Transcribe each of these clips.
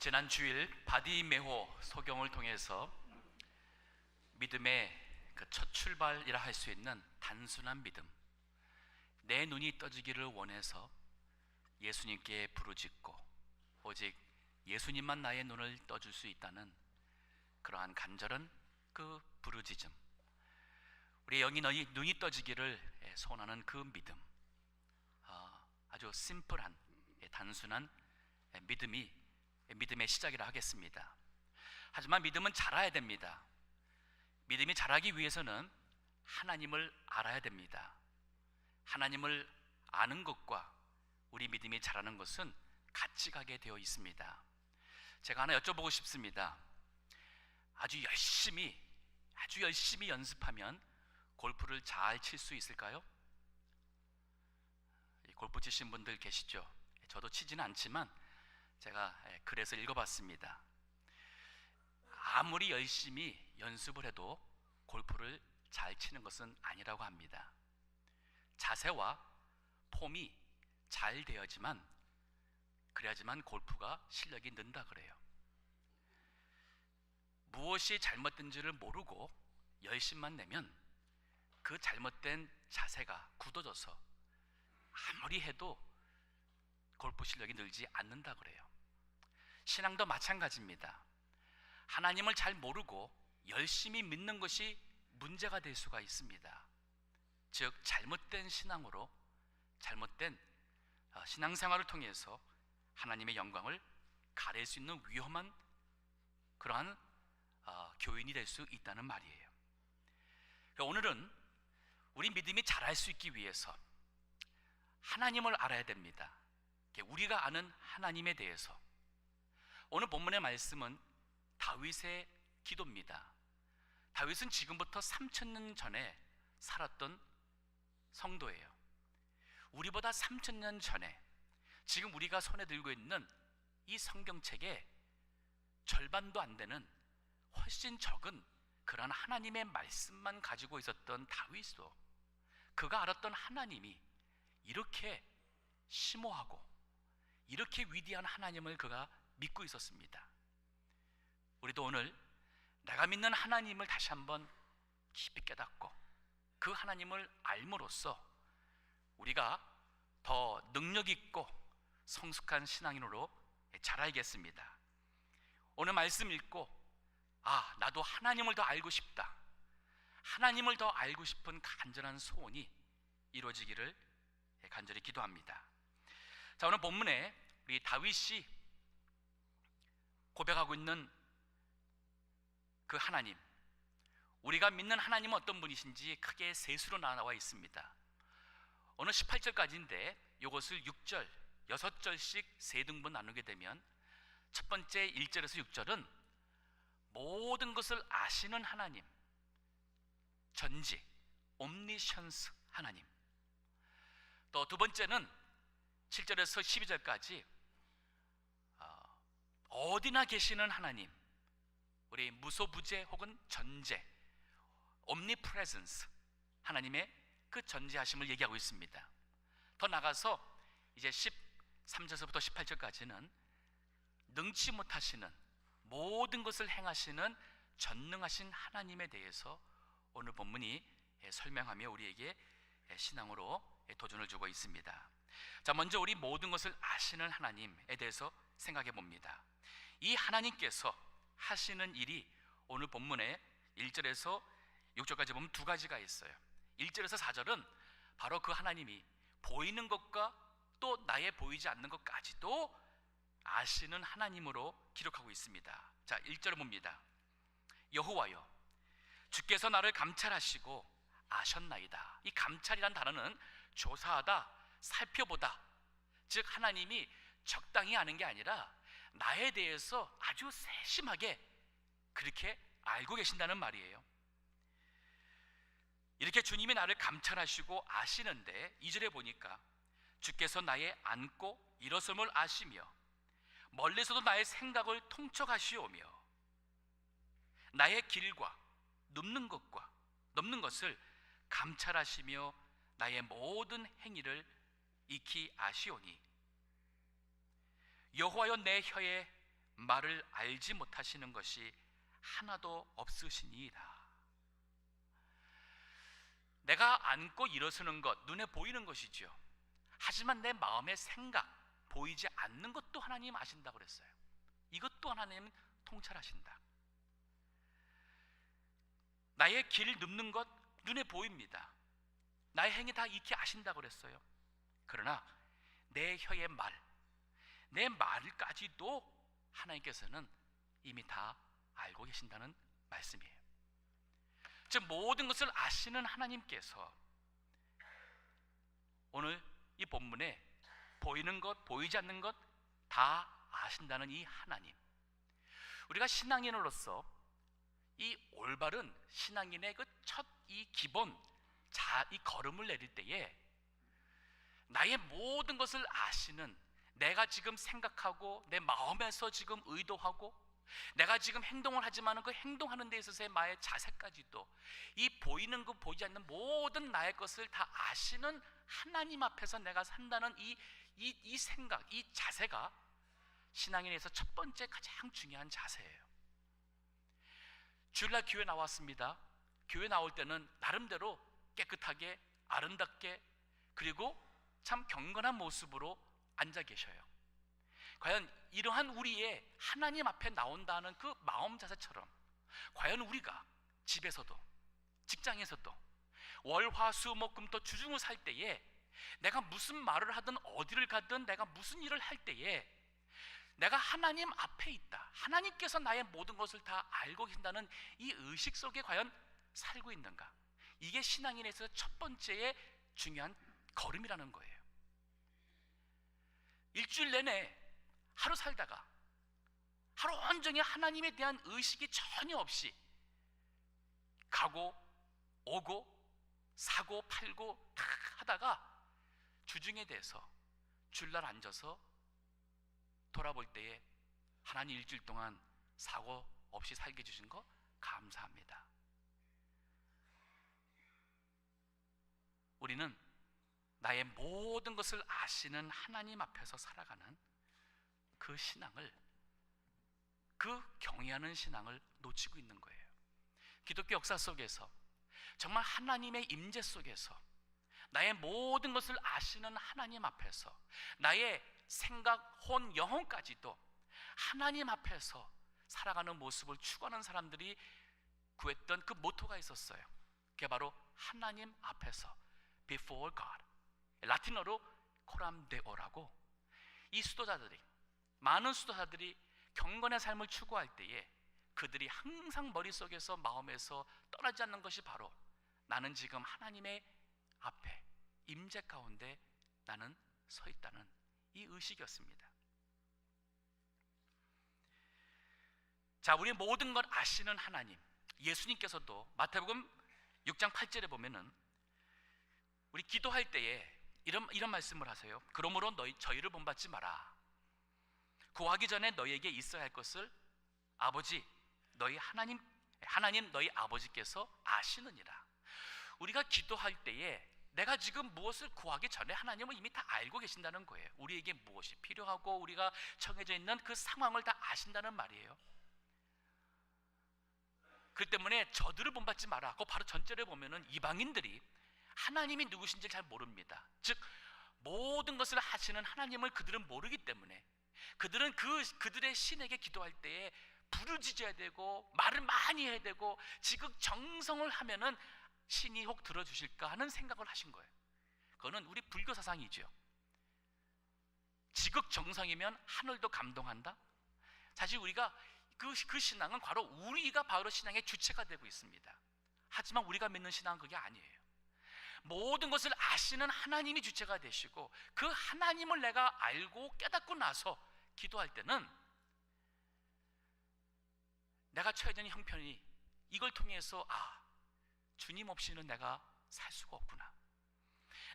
지난 주일 바디메호 소경을 통해서 믿음의 그 첫 출발이라 할 수 있는 단순한 믿음, 내 눈이 떠지기를 원해서 예수님께 부르짖고 오직 예수님만 나의 눈을 떠줄 수 있다는 그러한 간절한 그 부르짖음, 우리의 영이 눈이 떠지기를 소원하는 그 믿음, 아주 심플한 단순한 믿음의 시작이라 하겠습니다. 하지만 믿음은 자라야 됩니다. 믿음이 자라기 위해서는 하나님을 알아야 됩니다. 하나님을 아는 것과 우리 믿음이 자라는 것은 같이 가게 되어 있습니다. 제가 하나 여쭤보고 싶습니다. 아주 열심히 연습하면 골프를 잘 칠 수 있을까요? 골프 치신 분들 계시죠? 저도 치지는 않지만 제가 글에서 읽어봤습니다. 아무리 열심히 연습을 해도 골프를 잘 치는 것은 아니라고 합니다. 자세와 폼이 잘 되어야지만 그래야지만 골프가 실력이 는다 그래요. 무엇이 잘못된지를 모르고 열심만 내면 그 잘못된 자세가 굳어져서 아무리 해도 골프 실력이 늘지 않는다 그래요. 신앙도 마찬가지입니다. 하나님을 잘 모르고 열심히 믿는 것이 문제가 될 수가 있습니다. 즉 잘못된 신앙으로, 잘못된 신앙생활을 통해서 하나님의 영광을 가릴 수 있는 위험한 그러한 교인이 될 수 있다는 말이에요. 오늘은 우리 믿음이 자랄 수 있기 위해서 하나님을 알아야 됩니다. 우리가 아는 하나님에 대해서. 오늘 본문의 말씀은 다윗의 기도입니다. 다윗은 지금부터 3000년 전에 살았던 성도예요. 우리보다 3000년 전에, 지금 우리가 손에 들고 있는 이 성경책의 절반도 안 되는 훨씬 적은 그런 하나님의 말씀만 가지고 있었던 다윗도 그가 알았던 하나님이 이렇게 심오하고 이렇게 위대한 하나님을 그가 믿고 있었습니다. 우리도 오늘 내가 믿는 하나님을 다시 한번 깊이 깨닫고 그 하나님을 알므로써 우리가 더 능력 있고 성숙한 신앙인으로 자라야겠습니다. 오늘 말씀 읽고 나도 하나님을 더 알고 싶다, 하나님을 더 알고 싶은 간절한 소원이 이루어지기를 간절히 기도합니다. 자, 오늘 본문에 우리 다윗이 고백하고 있는 그 하나님, 우리가 믿는 하나님은 어떤 분이신지 크게 세 수로 나와 있습니다. 오늘 18절까지인데 이것을 6절, 6절씩 세 등분 나누게 되면 첫 번째 1절에서 6절은 모든 것을 아시는 하나님, 전지, 옴니션스 하나님. 또 두 번째는 7절에서 12절까지 어디나 계시는 하나님, 우리 무소부재 혹은 전재, omnipresence, 하나님의 그 전재하심을 얘기하고 있습니다. 더 나가서 이제 13절서부터 18절까지는 능치 못하시는, 모든 것을 행하시는 전능하신 하나님에 대해서 오늘 본문이 설명하며 우리에게 신앙으로 도전을 주고 있습니다. 자, 먼저 우리 모든 것을 아시는 하나님에 대해서 생각해 봅니다. 이 하나님께서 하시는 일이 오늘 본문에 1절에서 6절까지 보면 두 가지가 있어요. 1절에서 4절은 바로 그 하나님이 보이는 것과 또 나의 보이지 않는 것까지도 아시는 하나님으로 기록하고 있습니다. 자, 1절을 봅니다. 여호와여, 주께서 나를 감찰하시고 아셨나이다. 이 감찰이란 단어는 조사하다, 살펴보다, 즉 하나님이 적당히 아는 게 아니라 나에 대해서 아주 세심하게 그렇게 알고 계신다는 말이에요. 이렇게 주님이 나를 감찰하시고 아시는데 2절에 보니까 주께서 나의 앉고 일어섬을 아시며 멀리서도 나의 생각을 통촉하시오며 나의 길과 넘는 것을 감찰하시며 나의 모든 행위를 익히 아시오니 여호와여, 내 혀에 말을 알지 못하시는 것이 하나도 없으시니이다. 내가 안고 일어서는 것, 눈에 보이는 것이죠. 하지만 내 마음의 생각, 보이지 않는 것도 하나님 아신다고 그랬어요. 이것도 하나님 통찰하신다. 나의 길 눕는 것 눈에 보입니다. 나의 행위 다 익히 아신다고 그랬어요. 그러나 내 혀의 말, 내 말까지도 하나님께서는 이미 다 알고 계신다는 말씀이에요. 즉 모든 것을 아시는 하나님께서 오늘 이 본문에 보이는 것, 보이지 않는 것 다 아신다는 이 하나님, 우리가 신앙인으로서 이 올바른 신앙인의 그 첫 이 기본 이 걸음을 내릴 때에 나의 모든 것을 아시는, 내가 지금 생각하고 내 마음에서 지금 의도하고 내가 지금 행동을 하지만 그 행동하는 데 있어서의 나의 자세까지도 이 보이는 것 보이지 않는 모든 나의 것을 다 아시는 하나님 앞에서 내가 산다는 이 생각, 이 자세가 신앙인에서 첫 번째 가장 중요한 자세예요. 주일날 교회 나왔습니다. 교회 나올 때는 나름대로 깨끗하게 아름답게 그리고 참 경건한 모습으로 앉아 계셔요. 과연 이러한 우리의 하나님 앞에 나온다는 그 마음 자세처럼 과연 우리가 집에서도 직장에서도 월화수목금토 주중을 살 때에 내가 무슨 말을 하든 어디를 가든 내가 무슨 일을 할 때에 내가 하나님 앞에 있다, 하나님께서 나의 모든 것을 다 알고 계신다는 이 의식 속에 과연 살고 있는가? 이게 신앙인에서 첫 번째의 중요한 걸음이라는 거예요. 일주일 내내 하루 살다가 하루 온종일 하나님에 대한 의식이 전혀 없이 가고 오고 사고 팔고 다 하다가 주중에 대해서 주일날 앉아서 돌아볼 때에 하나님 일주일 동안 사고 없이 살게 해주신 거 감사합니다. 우리는 나의 모든 것을 아시는 하나님 앞에서 살아가는 그 신앙을, 그 경외하는 신앙을 놓치고 있는 거예요. 기독교 역사 속에서 정말 하나님의 임재 속에서 나의 모든 것을 아시는 하나님 앞에서 나의 생각, 혼, 영혼까지도 하나님 앞에서 살아가는 모습을 추구하는 사람들이 구했던 그 모토가 있었어요. 그게 바로 하나님 앞에서, before God, 라틴어로 코람데오라고, 이 수도자들이, 많은 수도자들이 경건의 삶을 추구할 때에 그들이 항상 머릿속에서 마음에서 떠나지 않는 것이 바로 나는 지금 하나님의 앞에 임재 가운데 나는 서 있다는 이 의식이었습니다. 자, 우리 모든 걸 아시는 하나님, 예수님께서도 마태복음 6장 8절에 보면은 우리 기도할 때에 이런 말씀을 하세요. 그러므로 저희를 본받지 마라. 구하기 전에 너희에게 있어야 할 것을 아버지 너희 하나님 너희 아버지께서 아시느니라. 우리가 기도할 때에 내가 지금 무엇을 구하기 전에 하나님은 이미 다 알고 계신다는 거예요. 우리에게 무엇이 필요하고 우리가 정해져 있는 그 상황을 다 아신다는 말이에요. 그렇기 때문에 저들을 본받지 마라. 그 바로 전절에 보면은 이방인들이 하나님이 누구신지 잘 모릅니다. 즉 모든 것을 하시는 하나님을 그들은 모르기 때문에 그들은 그들의 신에게 기도할 때에 부르짖어야 되고 말을 많이 해야 되고 지극정성을 하면은 신이 혹 들어주실까 하는 생각을 하신 거예요. 그거는 우리 불교 사상이죠. 지극정성이면 하늘도 감동한다. 사실 우리가 그 신앙은 우리가 바로 신앙의 주체가 되고 있습니다. 하지만 우리가 믿는 신앙은 그게 아니에요. 모든 것을 아시는 하나님이 주체가 되시고 그 하나님을 내가 알고 깨닫고 나서 기도할 때는 내가 처해진 형편이 이걸 통해서 주님 없이는 내가 살 수가 없구나.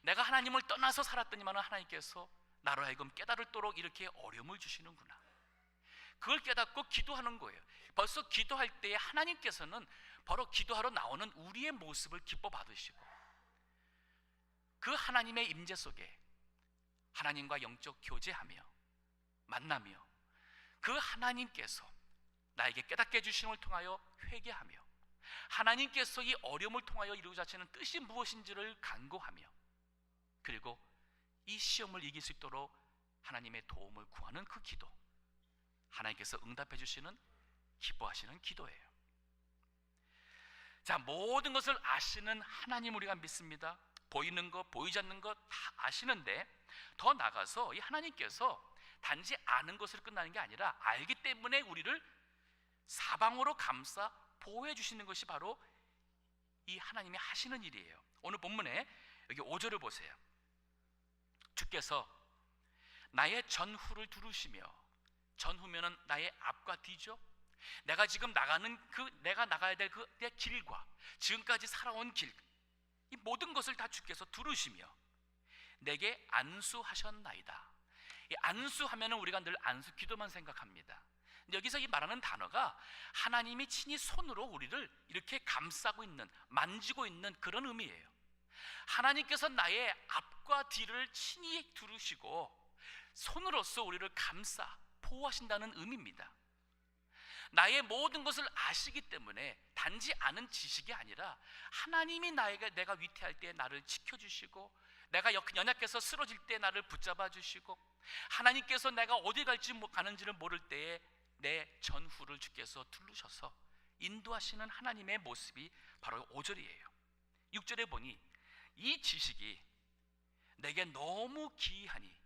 내가 하나님을 떠나서 살았더니만 하나님께서 나로 하여금 깨달을도록 이렇게 어려움을 주시는구나. 그걸 깨닫고 기도하는 거예요. 벌써 기도할 때에 하나님께서는 바로 기도하러 나오는 우리의 모습을 기뻐 받으시고 그 하나님의 임재 속에 하나님과 영적 교제하며 만나며 그 하나님께서 나에게 깨닫게 해주심을 통하여 회개하며, 하나님께서 이 어려움을 통하여 이루고자 하시는 뜻이 무엇인지를 간구하며, 그리고 이 시험을 이길 수 있도록 하나님의 도움을 구하는 그 기도, 하나님께서 응답해 주시는 기뻐하시는 기도예요. 자, 모든 것을 아시는 하나님 우리가 믿습니다. 보이는 것, 보이지 않는 것 다 아시는데, 더 나아가서 이 하나님께서 단지 아는 것으로 끝나는 게 아니라 알기 때문에 우리를 사방으로 감싸 보호해 주시는 것이 바로 이 하나님이 하시는 일이에요. 오늘 본문에 여기 5절을 보세요. 주께서 나의 전후를 두루시며, 전후면은 나의 앞과 뒤죠. 내가 지금 나가는 내가 나가야 될 그 내 길과 지금까지 살아온 길, 이 모든 것을 다 주께서 두루시며 내게 안수하셨나이다. 이 안수하면은 우리가 늘 안수 기도만 생각합니다. 근데 여기서 이 말하는 단어가 하나님이 친히 손으로 우리를 이렇게 감싸고 있는, 만지고 있는 그런 의미예요. 하나님께서 나의 앞과 뒤를 친히 두르시고 손으로서 우리를 감싸 보호하신다는 의미입니다. 나의 모든 것을 아시기 때문에 단지 아는 지식이 아니라 하나님이 내가 위태할 때 나를 지켜주시고, 내가 연약해서 쓰러질 때 나를 붙잡아 주시고, 하나님께서 내가 어디 가는지를 모를 때에 내 전후를 주께서 두르셔서 인도하시는 하나님의 모습이 바로 5절이에요. 6절에 보니 이 지식이 내게 너무 기이하니,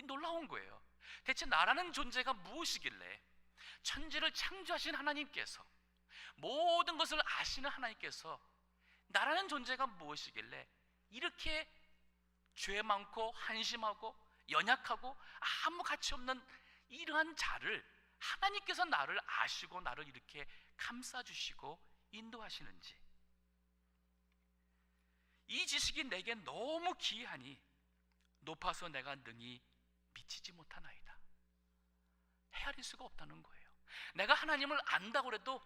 놀라운 거예요. 대체 나라는 존재가 무엇이길래, 천지를 창조하신 하나님께서, 모든 것을 아시는 하나님께서 나라는 존재가 무엇이길래 이렇게 죄 많고 한심하고 연약하고 아무 가치 없는 이러한 자를 하나님께서 나를 아시고 나를 이렇게 감싸주시고 인도하시는지, 이 지식이 내게 너무 기이하니 높아서 내가 능히 미치지 못하나이다. 헤아릴 수가 없다는 거예요. 내가 하나님을 안다고 해도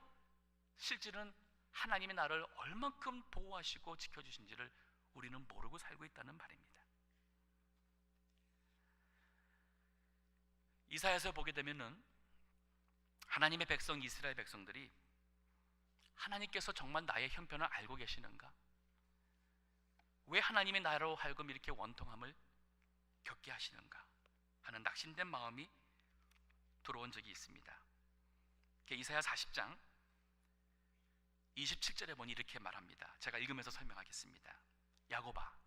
실질은 하나님이 나를 얼만큼 보호하시고 지켜주신지를 우리는 모르고 살고 있다는 말입니다. 이사야서 보게 되면은 하나님의 백성 이스라엘 백성들이 하나님께서 정말 나의 형편을 알고 계시는가? 왜 하나님이 나로 하여금 이렇게 원통함을 겪게 하시는가 하는 낙심된 마음이 들어온 적이 있습니다. 이사야 40장 27절에 보니 이렇게 말합니다. 제가 읽으면서 설명하겠습니다. 야곱아,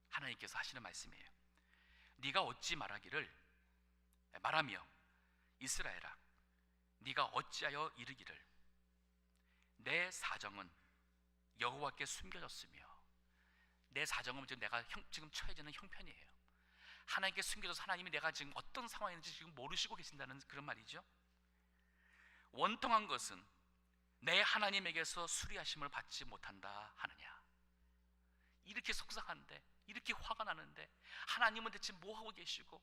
하나님께서 하시는 말씀이에요. 네가 어찌 말하기를, 말하며 이스라엘아, 네가 어찌하여 이르기를 내 사정은 여호와께 숨겨졌으며, 내 사정은 내가 지금 처해지는 형편이에요. 하나님께 숨겨져서 하나님이 내가 지금 어떤 상황인지 지금 모르시고 계신다는 그런 말이죠. 원통한 것은 내 하나님에게서 수리하심을 받지 못한다 하느냐. 이렇게 속상한데, 이렇게 화가 나는데 하나님은 대체 뭐 하고 계시고,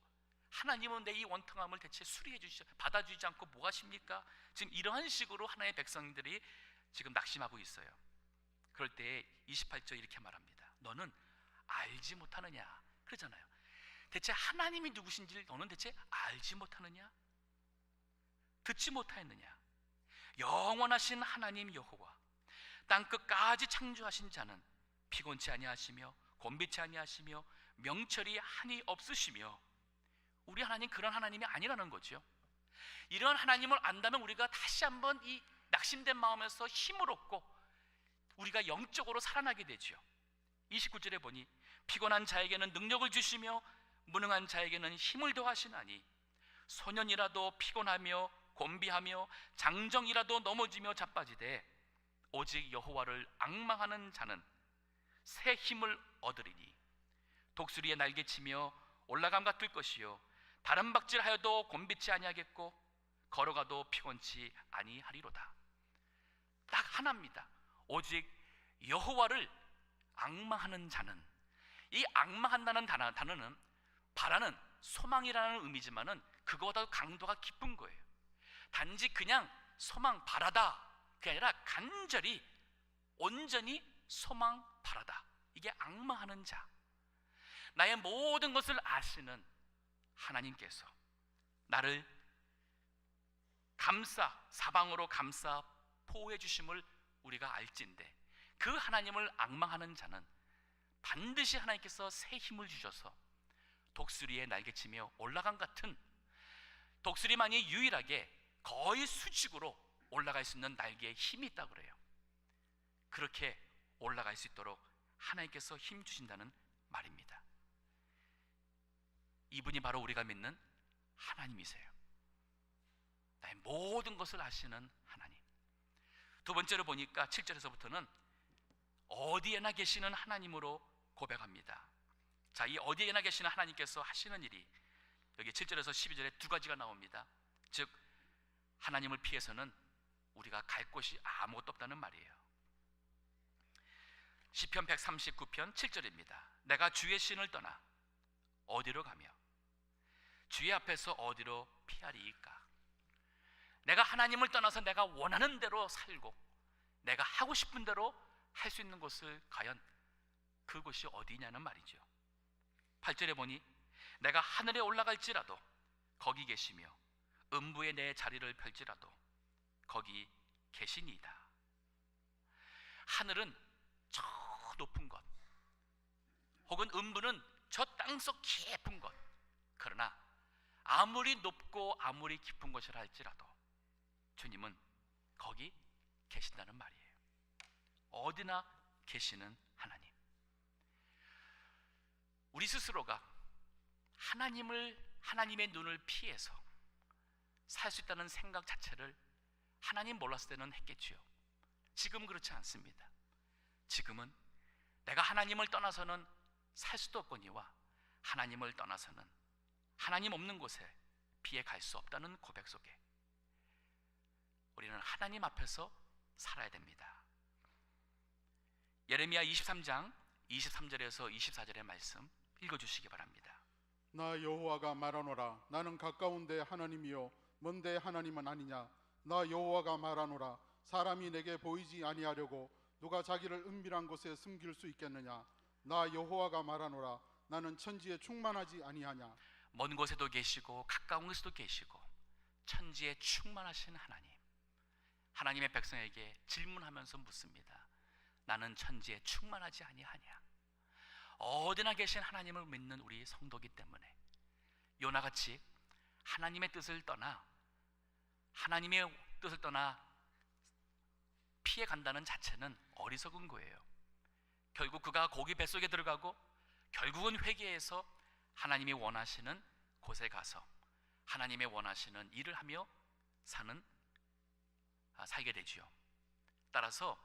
하나님은 내 이 원통함을 대체 수리해 주시죠, 받아주지 않고 뭐 하십니까? 지금 이러한 식으로 하나님의 백성들이 지금 낙심하고 있어요. 그럴 때 28절 이렇게 말합니다. 너는 알지 못하느냐 그러잖아요. 대체 하나님이 누구신지를 너는 대체 알지 못하느냐? 듣지 못하였느냐? 영원하신 하나님 여호와, 땅 끝까지 창조하신 자는 피곤치 아니하시며 곤비치 아니하시며 명철이 한이 없으시며, 우리 하나님 그런 하나님이 아니라는 거죠. 이런 하나님을 안다면 우리가 다시 한번 이 낙심된 마음에서 힘을 얻고 우리가 영적으로 살아나게 되죠. 29절에 보니 피곤한 자에게는 능력을 주시며 무능한 자에게는 힘을 더하시나니, 소년이라도 피곤하며 곤비하며 장정이라도 넘어지며 자빠지되 오직 여호와를 앙망하는 자는 새 힘을 얻으리니, 독수리의 날개치며 올라감과 뜰 것이요 다른 박질하여도 곤비치 아니하겠고 걸어가도 피곤치 아니하리로다. 딱 하나입니다. 오직 여호와를 앙망하는 자는, 이 앙망한다는 단어는 바라는, 소망이라는 의미지만은 그거보다 강도가 깊은 거예요. 단지 그냥 소망 바라다 그게 아니라 간절히 온전히 소망 바라다, 이게 앙망하는 자. 나의 모든 것을 아시는 하나님께서 나를 사방으로 감싸 보호해 주심을 우리가 알진대 그 하나님을 앙망하는 자는 반드시 하나님께서 새 힘을 주셔서 독수리의 날개치며 올라간 같은, 독수리만이 유일하게 거의 수직으로 올라갈 수 있는 날개에 힘이 있다고 그래요. 그렇게 올라갈 수 있도록 하나님께서 힘 주신다는 말입니다. 이분이 바로 우리가 믿는 하나님이세요. 나의 모든 것을 아시는 하나님. 두 번째로 보니까 7절에서부터는 어디에나 계시는 하나님으로 고백합니다. 자, 이 어디에나 계시는 하나님께서 하시는 일이 여기 7절에서 12절에 두 가지가 나옵니다. 즉 하나님을 피해서는 우리가 갈 곳이 아무것도 없다는 말이에요. 시편 139편 7절입니다. 내가 주의 신을 떠나 어디로 가며 주의 앞에서 어디로 피하리이까. 내가 하나님을 떠나서 내가 원하는 대로 살고 내가 하고 싶은 대로 할 수 있는 곳을 과연 그곳이 어디냐는 말이죠. 8절에 보니 내가 하늘에 올라갈지라도 거기 계시며 음부에 내 자리를 펼지라도 거기 계시니이다. 하늘은 저 높은 것, 혹은 음부는 저 땅속 깊은 것. 그러나 아무리 높고 아무리 깊은 것이라 할지라도 주님은 거기 계신다는 말이에요. 어디나 계시는 하나님. 우리 스스로가 하나님의 눈을 피해서 살 수 있다는 생각 자체를 하나님 몰랐을 때는 했겠지요. 지금은 그렇지 않습니다. 지금은 내가 하나님을 떠나서는 살 수도 없거니와 하나님을 떠나서는 하나님 없는 곳에 피해 갈 수 없다는 고백 속에 우리는 하나님 앞에서 살아야 됩니다. 예레미야 23장 23절에서 24절의 말씀 읽어주시기 바랍니다. 나 여호와가 말하노라. 나는 가까운데 하나님이요 먼데 하나님은 아니냐. 나 여호와가 말하노라. 사람이 내게 보이지 아니하려고 누가 자기를 은밀한 곳에 숨길 수 있겠느냐. 나 여호와가 말하노라. 나는 천지에 충만하지 아니하냐. 먼 곳에도 계시고 가까운 곳에도 계시고 천지에 충만하신 하나님. 하나님의 백성에게 질문하면서 묻습니다. 나는 천지에 충만하지 아니하냐. 어디나 계신 하나님을 믿는 우리 성도기 때문에 요나같이 하나님의 뜻을 떠나 피해 간다는 자체는 어리석은 거예요. 결국 그가 고기 뱃속에 들어가고 결국은 회개해서 하나님이 원하시는 곳에 가서 하나님의 원하시는 일을 하며 살게 되지요. 따라서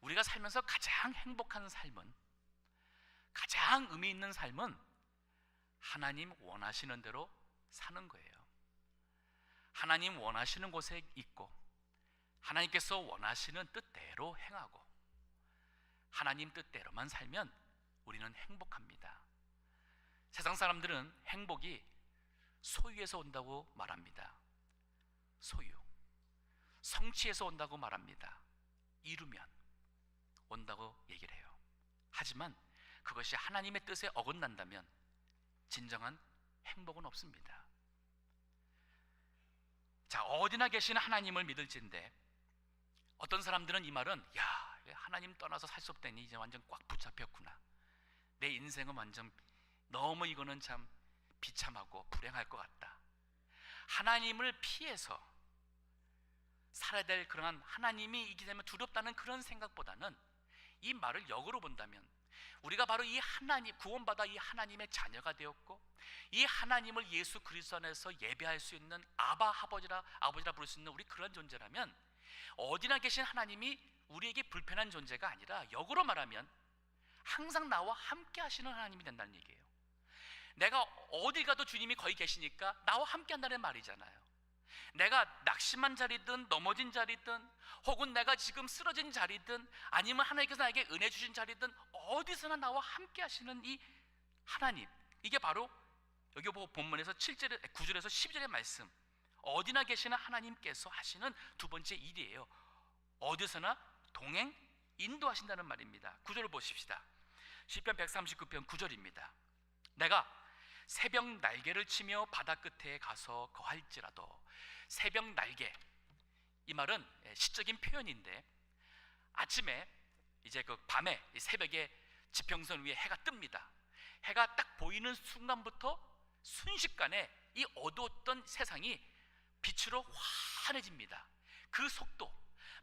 우리가 살면서 가장 행복한 삶은, 가장 의미 있는 삶은 하나님 원하시는 대로 사는 거예요. 하나님 원하시는 곳에 있고 하나님께서 원하시는 뜻대로 행하고 하나님 뜻대로만 살면 우리는 행복합니다. 세상 사람들은 행복이 소유에서 온다고 말합니다. 소유, 성취에서 온다고 말합니다. 이루면 온다고 얘기를 해요. 하지만 그것이 하나님의 뜻에 어긋난다면 진정한 행복은 없습니다. 자, 어디나 계신 하나님을 믿을진데 어떤 사람들은 이 말은 야, 하나님 떠나서 살 수 없다니 이제 완전 꽉 붙잡혔구나. 내 인생은 완전 너무 이거는 참 비참하고 불행할 것 같다. 하나님을 피해서 살아야 될 그러한 하나님이 이기 때문에 두렵다는 그런 생각보다는 이 말을 역으로 본다면 우리가 바로 이 하나님, 구원받아 이 하나님의 자녀가 되었고 이 하나님을 예수 그리스도 안에서 예배할 수 있는 아버지라 부를 수 있는 우리 그런 존재라면 어디나 계신 하나님이 우리에게 불편한 존재가 아니라 역으로 말하면 항상 나와 함께 하시는 하나님이 된다는 얘기예요. 내가 어디 가도 주님이 거기 계시니까 나와 함께 한다는 말이잖아요. 내가 낙심한 자리든 넘어진 자리든 혹은 내가 지금 쓰러진 자리든 아니면 하나님께서 나에게 은혜 주신 자리든 어디서나 나와 함께 하시는 이 하나님, 이게 바로 여기 본문에서 9절에서 12절의 말씀, 어디나 계시는 하나님께서 하시는 두 번째 일이에요. 어디서나 동행, 인도하신다는 말입니다. 9절을 보십시다. 시편 139편 9절입니다. 내가 새벽 날개를 치며 바다 끝에 가서 거할지라도. 새벽 날개, 이 말은 시적인 표현인데, 아침에 이제 그 밤에 새벽에 지평선 위에 해가 뜹니다. 해가 딱 보이는 순간부터 순식간에 이 어두웠던 세상이 빛으로 환해집니다. 그 속도,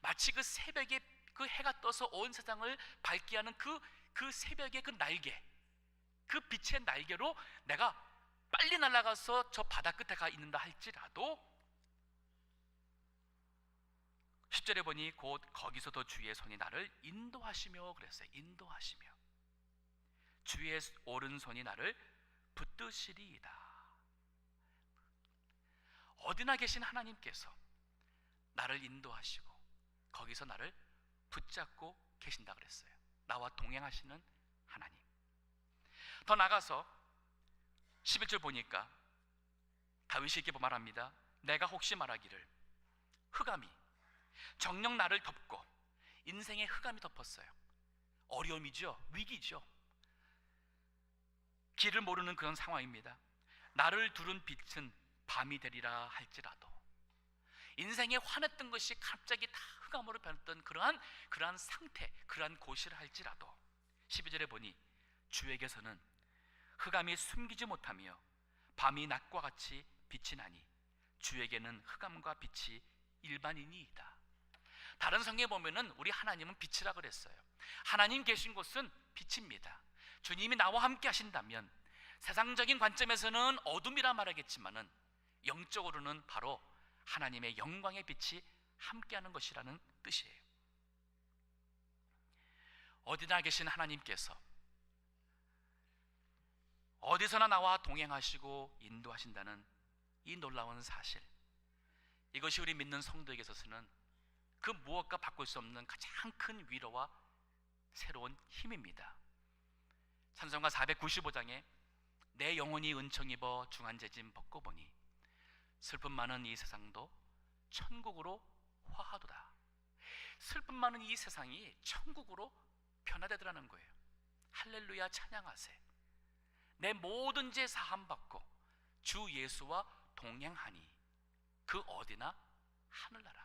마치 그 새벽에 그 해가 떠서 온 세상을 밝게 하는 그 새벽의 그 날개, 그 빛의 날개로 내가 빨리 날아가서 저 바다 끝에 가 있는다 할지라도 10절에 보니 곧 거기서도 주의 손이 나를 인도하시며 그랬어요. 인도하시며 주의 오른손이 나를 붙드시리이다. 어디나 계신 하나님께서 나를 인도하시고 거기서 나를 붙잡고 계신다 그랬어요. 나와 동행하시는 하나님. 더 나가서 11절 보니까 다윗이 이렇게 말합니다. 내가 혹시 말하기를 흑암이 정녕 나를 덮고, 인생의 흑암이 덮었어요. 어려움이죠, 위기죠, 길을 모르는 그런 상황입니다. 나를 두른 빛은 밤이 되리라 할지라도, 인생에 환했던 것이 갑자기 다 흑암으로 변했던 그러한 상태, 그러한 곳이라 할지라도 12절에 보니 주에게서는 흑암이 숨기지 못하며 밤이 낮과 같이 빛이 나니 주에게는 흑암과 빛이 일반이니이다. 다른 성경에 보면은 우리 하나님은 빛이라 그랬어요. 하나님 계신 곳은 빛입니다. 주님이 나와 함께 하신다면 세상적인 관점에서는 어둠이라 말하겠지만은 영적으로는 바로 하나님의 영광의 빛이 함께하는 것이라는 뜻이에요. 어디나 계신 하나님께서 어디서나 나와 동행하시고 인도하신다는 이 놀라운 사실, 이것이 우리 믿는 성도에게 있어서는 그 무엇과 바꿀 수 없는 가장 큰 위로와 새로운 힘입니다. 찬송가 495장에 내 영혼이 은총 입어 중한 재짐 벗고 보니 슬픔 많은 이 세상도 천국으로 화하도다. 슬픔 많은 이 세상이 천국으로 변화되더라는 거예요. 할렐루야 찬양하세. 내 모든 죄 사함 받고 주 예수와 동행하니 그 어디나 하늘나라.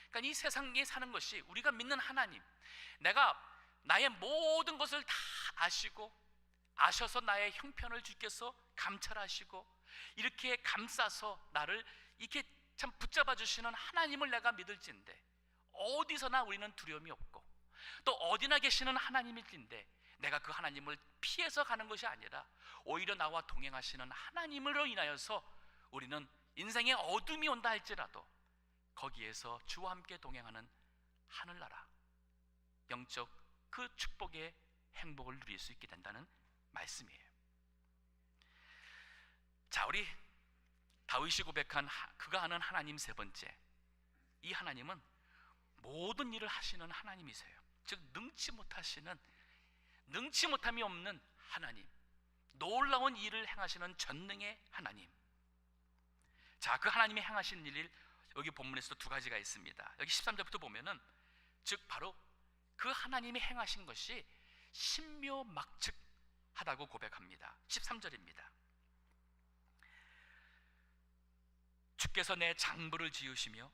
그러니까 이 세상에 사는 것이 우리가 믿는 하나님, 내가 나의 모든 것을 다 아시고 아셔서 나의 형편을 주께서 감찰하시고 이렇게 감싸서 나를 이렇게 참 붙잡아 주시는 하나님을 내가 믿을진데 어디서나 우리는 두려움이 없고, 또 어디나 계시는 하나님일진데 내가 그 하나님을 피해서 가는 것이 아니라 오히려 나와 동행하시는 하나님으로 인하여서 우리는 인생에 어둠이 온다 할지라도 거기에서 주와 함께 동행하는 하늘나라, 영적 그 축복의 행복을 누릴 수 있게 된다는 말씀이에요. 자, 우리 다윗이 고백한 그가 하는 하나님 세 번째, 이 하나님은 모든 일을 하시는 하나님이세요. 즉 능치 못함이 없는 하나님, 놀라운 일을 행하시는 전능의 하나님. 자, 그 하나님이 행하시는 일, 여기 본문에서도 두 가지가 있습니다. 여기 13절부터 보면은 즉 바로 그 하나님이 행하신 것이 신묘막측하다고 고백합니다. 13절입니다. 주께서 내 장부를 지으시며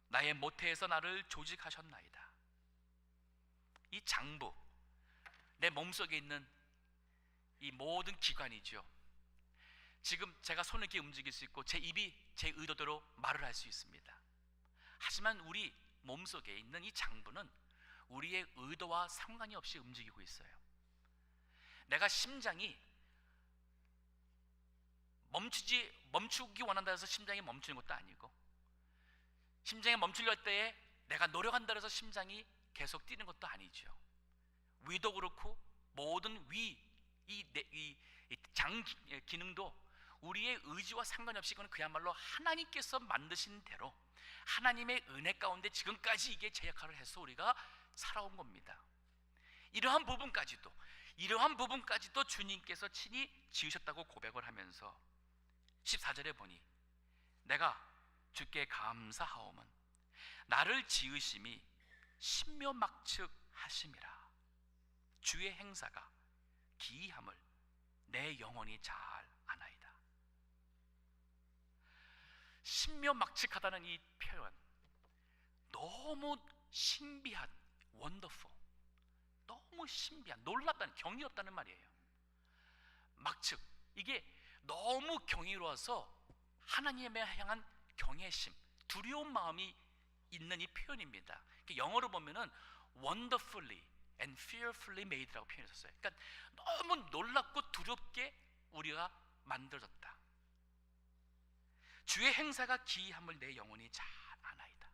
나의 모태에서 나를 조직하셨나이다. 이 장부, 내 몸속에 있는 이 모든 기관이죠. 지금 제가 손을 이렇게 움직일 수 있고 제 입이 제 의도대로 말을 할 수 있습니다. 하지만 우리 몸속에 있는 이 장부는 우리의 의도와 상관이 없이 움직이고 있어요. 내가 심장이 멈추기 원한다 해서 심장이 멈추는 것도 아니고, 심장이 멈추려 할 때에 내가 노력한다 해서 심장이 계속 뛰는 것도 아니죠. 위도 그렇고 모든 장 기능도 우리의 의지와 상관없이 그건 그야말로 하나님께서 만드신 대로 하나님의 은혜 가운데 지금까지 이게 제 역할을 해서 우리가 살아온 겁니다. 이러한 부분까지도 주님께서 친히 지으셨다고 고백을 하면서 14절에 보니 내가 주께 감사하오면 나를 지으심이 신묘막측하심이라. 주의 행사가 기이함을 내 영혼이 잘 아나이다. 신묘막측하다는 이 표현, 너무 신비한, 원더풀, 너무 신비한, 놀랍다는, 경이롭다는 말이에요. 막측, 이게 너무 경이로워서 하나님에 향한 경외심, 두려운 마음이 있는 이 표현입니다. 영어로 보면은 wonderfully and fearfully made라고 표현했었어요. 그러니까 너무 놀랍고 두렵게 우리가 만들어졌다. 주의 행사가 기이함을 내 영혼이 잘 아나이다.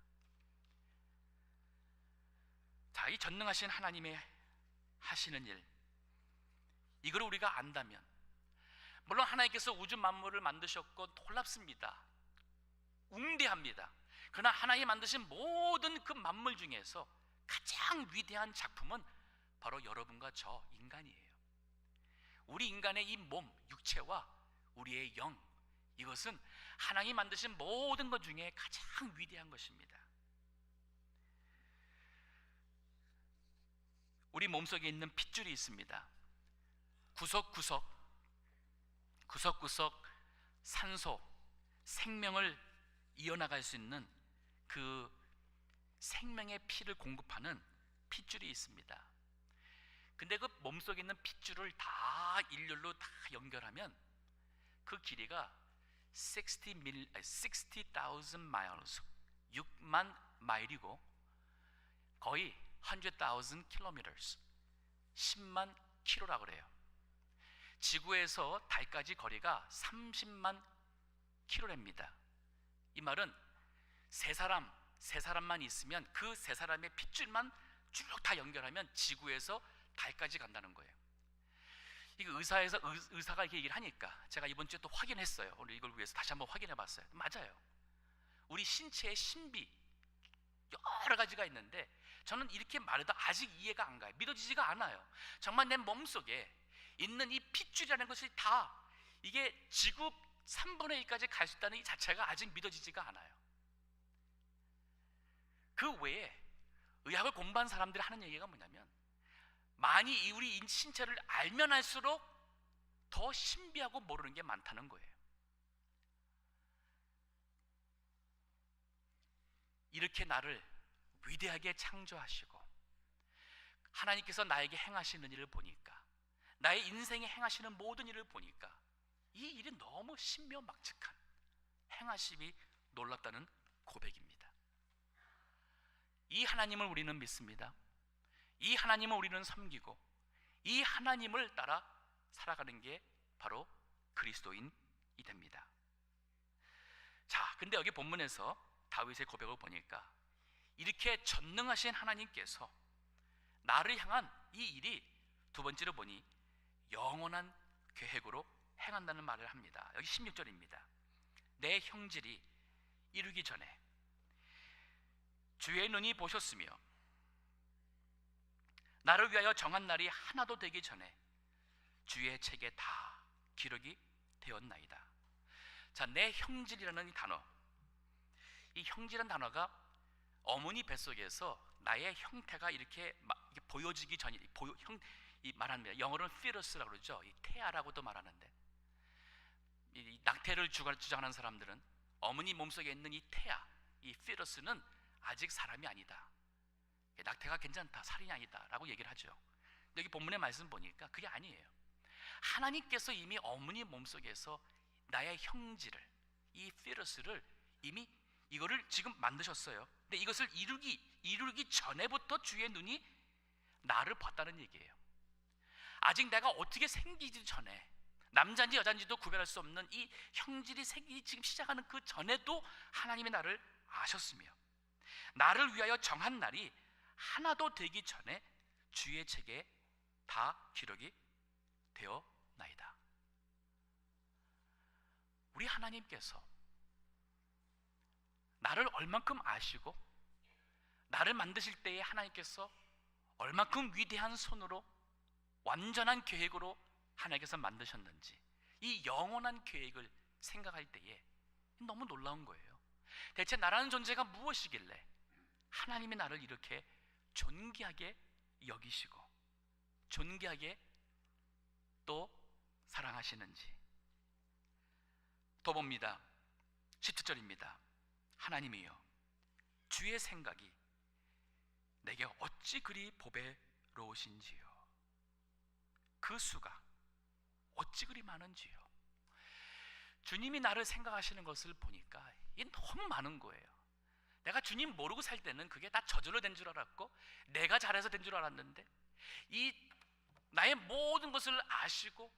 자, 이 전능하신 하나님의 하시는 일, 이걸 우리가 안다면, 물론 하나님께서 우주 만물을 만드셨고 놀랍습니다. 웅대합니다. 그러나 하나님이 만드신 모든 그 만물 중에서 가장 위대한 작품은 바로 여러분과 저 인간이에요. 우리 인간의 이 몸, 육체와 우리의 영, 이것은 하나님이 만드신 모든 것 중에 가장 위대한 것입니다. 우리 몸속에 있는 핏줄이 있습니다. 구석구석 산소, 생명을 이어나갈 수 있는 그 생명의 피를 공급하는 핏줄이 있습니다. 근데 그 몸속에 있는 핏줄을 다 일렬로 다 연결하면 그 길이가 60,000 miles, 6만 마일이고 거의 100,000 kilometers, 10만 킬로라고 그래요. 지구에서 달까지 거리가 30만 킬로랍니다. 이 말은 세 사람만 있으면 그 세 사람의 핏줄만 쭉 다 연결하면 지구에서 달까지 간다는 거예요. 이거 의사가 이렇게 얘기를 하니까 제가 이번 주에 또 확인했어요. 오늘 이걸 위해서 다시 한번 확인해 봤어요. 맞아요. 우리 신체의 신비 여러 가지가 있는데 저는 이렇게 말해도 아직 이해가 안 가요. 믿어지지가 않아요. 정말 내 몸속에 있는 이 핏줄이라는 것이 다 이게 지구 3분의 1까지 갈 수 있다는 이 자체가 아직 믿어지지가 않아요. 그 외에 의학을 공부한 사람들이 하는 얘기가 뭐냐면, 많이 우리 신체를 알면 알수록 더 신비하고 모르는 게 많다는 거예요. 이렇게 나를 위대하게 창조하시고 하나님께서 나에게 행하시는 일을 보니까, 나의 인생에 행하시는 모든 일을 보니까 이 일이 너무 신묘막측한 행하심이 놀랍다는 고백입니다. 이 하나님을 우리는 믿습니다. 이 하나님을 우리는 섬기고 이 하나님을 따라 살아가는 게 바로 그리스도인이 됩니다. 자, 근데 여기 본문에서 다윗의 고백을 보니까 이렇게 전능하신 하나님께서 나를 향한 이 일이 두 번째로 보니 영원한 계획으로 행한다는 말을 합니다. 여기 16절입니다. 내 형질이 이루기 전에 주의 눈이 보셨으며 나를 위하여 정한 날이 하나도 되기 전에 주의 책에 다 기록이 되었나이다. 자, 내 형질이라는 이 단어, 이 형질이라는 단어가 어머니 뱃속에서 나의 형태가 이렇게 보여지기 전이 말합니다. 영어로는 fetus라고 그러죠. 이 태아라고도 말하는데, 이 낙태를 주장하는 사람들은 어머니 몸속에 있는 이 태아, 이 fetus는 아직 사람이 아니다, 낙태가 괜찮다, 살인이 아니다 라고 얘기를 하죠. 여기 본문의 말씀 보니까 그게 아니에요. 하나님께서 이미 어머니 몸속에서 나의 형질을, 이 fetus를 이미 이거를 지금 만드셨어요. 근데 이것을 이루기 전에부터 주의 눈이 나를 봤다는 얘기예요. 아직 내가 어떻게 생기기 전에, 남자인지 여자인지도 구별할 수 없는 이 형질이 생기기 지금 시작하는 그 전에도 하나님이 나를 아셨으며 나를 위하여 정한 날이 하나도 되기 전에 주의 책에 다 기록이 되어나이다. 우리 하나님께서 나를 얼만큼 아시고 나를 만드실 때에 하나님께서 얼만큼 위대한 손으로 완전한 계획으로 하나님께서 만드셨는지, 이 영원한 계획을 생각할 때에 너무 놀라운 거예요. 대체 나라는 존재가 무엇이길래 하나님이 나를 이렇게 존귀하게 여기시고 존귀하게 또 사랑하시는지. 더 봅니다. 17절입니다. 하나님이여 주의 생각이 내게 어찌 그리 보배로우신지요. 그 수가 어찌 그리 많은지요. 주님이 나를 생각하시는 것을 보니까 이게 너무 많은 거예요. 내가 주님 모르고 살 때는 그게 다 저절로 된 줄 알았고 내가 잘해서 된 줄 알았는데, 이 나의 모든 것을 아시고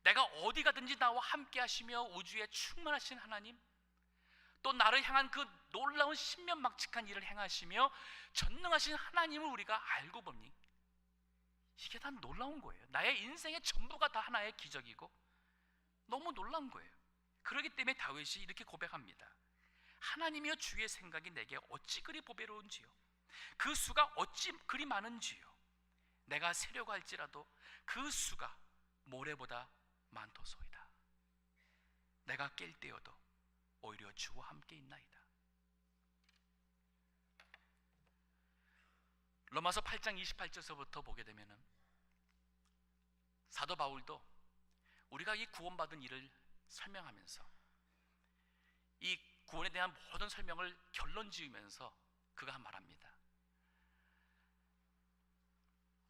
내가 어디 가든지 나와 함께 하시며 우주에 충만하신 하나님, 또 나를 향한 그 놀라운 신면막측한 일을 행하시며 전능하신 하나님을 우리가 알고 보니 이게 다 놀라운 거예요. 나의 인생의 전부가 다 하나의 기적이고 너무 놀라운 거예요. 그렇기 때문에 다윗이 이렇게 고백합니다. 하나님이여 주의 생각이 내게 어찌 그리 보배로운지요. 그 수가 어찌 그리 많은지요. 내가 세려고 할지라도 그 수가 모래보다 많도소이다. 내가 깰 때여도 오히려 주와 함께 있나이다. 로마서 8장 28절서부터 보게 되면은 사도 바울도 우리가 이 구원받은 일을 설명하면서 이 구원에 대한 모든 설명을 결론 지으면서 그가 말합니다.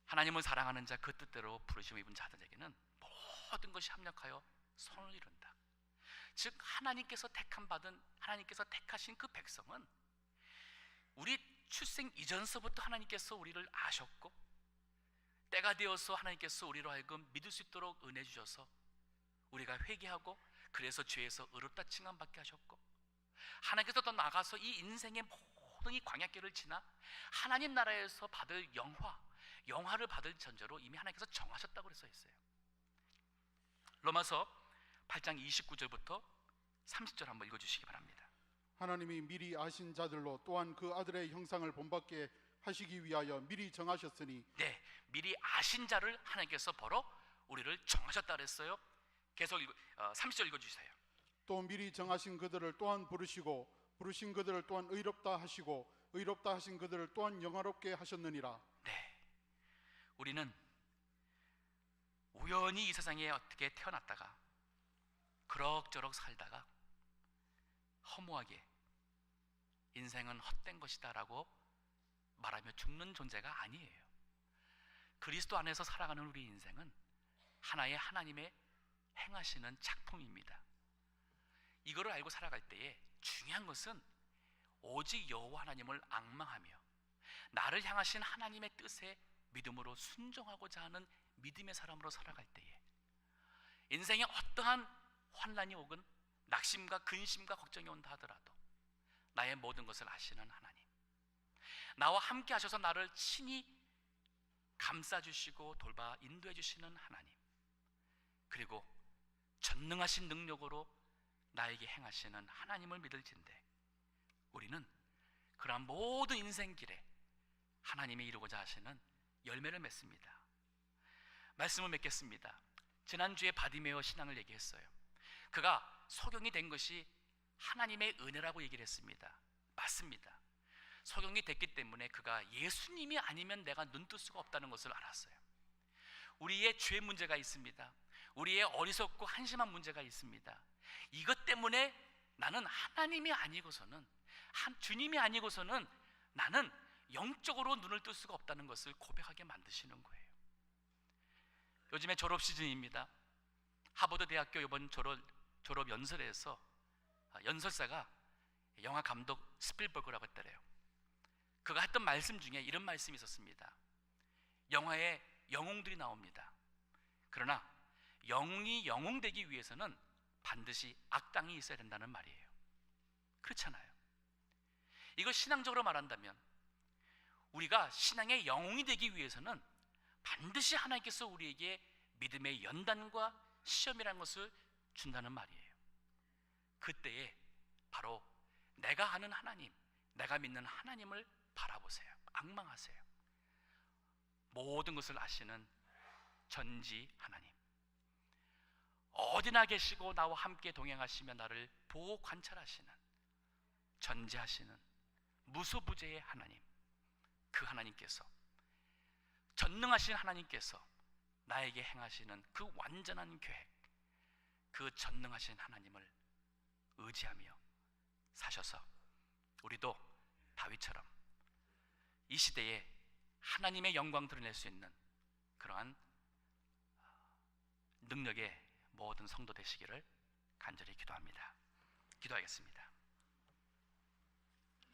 하나님을 사랑하는 자 그 뜻대로 부르심을 입은 자들에게는 모든 것이 합력하여 선을 이룬다. 즉 하나님께서 하나님께서 택하신 그 백성은 우리 출생 이전서부터 하나님께서 우리를 아셨고 때가 되어서 하나님께서 우리로 하여금 믿을 수 있도록 은혜 주셔서 우리가 회개하고 그래서 죄에서 의롭다 칭함받게 하셨고, 하나님께서 더 나아가서 이 인생의 모든 이 광야길을 지나 하나님 나라에서 받을 영화를 받을 전제로 이미 하나님께서 정하셨다고 그래서 했어요. 로마서 8장 29절부터 30절 한번 읽어주시기 바랍니다. 하나님이 미리 아신 자들로 또한 그 아들의 형상을 본받게 하시기 위하여 미리 정하셨으니. 네, 미리 아신 자를 하나님께서 벌어 우리를 정하셨다 그랬어요. 계속 30절 읽어주세요. 또 미리 정하신 그들을 또한 부르시고 부르신 그들을 또한 의롭다 하시고 의롭다 하신 그들을 또한 영화롭게 하셨느니라. 네, 우리는 우연히 이 세상에 어떻게 태어났다가 그럭저럭 살다가 허무하게 인생은 헛된 것이다 라고 말하며 죽는 존재가 아니에요. 그리스도 안에서 살아가는 우리 인생은 하나의 하나님의 행하시는 작품입니다. 이거를 알고 살아갈 때에 중요한 것은 오직 여호와 하나님을 앙망하며 나를 향하신 하나님의 뜻에 믿음으로 순종하고자 하는 믿음의 사람으로 살아갈 때에 인생에 어떠한 환난이 오건 낙심과 근심과 걱정이 온다 하더라도 나의 모든 것을 아시는 하나님, 나와 함께 하셔서 나를 친히 감싸주시고 돌봐 인도해 주시는 하나님, 그리고 전능하신 능력으로 나에게 행하시는 하나님을 믿을진대 우리는 그러한 모든 인생길에 하나님이 이루고자 하시는 열매를 맺습니다. 말씀을 맺겠습니다. 지난주에 바디메어 신앙을 얘기했어요. 그가 소경이 된 것이 하나님의 은혜라고 얘기를 했습니다. 맞습니다. 소경이 됐기 때문에 그가 예수님이 아니면 내가 눈 뜰 수가 없다는 것을 알았어요. 우리의 죄 문제가 있습니다. 우리의 어리석고 한심한 문제가 있습니다. 이것 때문에 나는 하나님이 아니고서는 주님이 아니고서는 나는 영적으로 눈을 뜰 수가 없다는 것을 고백하게 만드시는 거예요. 요즘에 졸업 시즌입니다. 하버드 대학교 이번 졸업 연설에서 연설사가 영화 감독 스필버그라고 했더래요. 그가 했던 말씀 중에 이런 말씀이 있었습니다. 영화에 영웅들이 나옵니다. 그러나 영웅이 영웅되기 위해서는 반드시 악당이 있어야 된다는 말이에요. 그렇잖아요. 이걸 신앙적으로 말한다면 우리가 신앙의 영웅이 되기 위해서는 반드시 하나님께서 우리에게 믿음의 연단과 시험이라는 것을 준다는 말이에요. 그때에 바로 내가 아는 하나님, 내가 믿는 하나님을 바라보세요. 앙망하세요. 모든 것을 아시는 전지 하나님, 어디나 계시고 나와 함께 동행하시며 나를 보호 관찰하시는 전지하시는 무소부재의 하나님, 그 하나님께서, 전능하신 하나님께서 나에게 행하시는 그 완전한 계획, 그 전능하신 하나님을 의지하며 사셔서 우리도 다윗처럼 이 시대에 하나님의 영광 드러낼 수 있는 그러한 능력의 모든 성도 되시기를 간절히 기도합니다. 기도하겠습니다.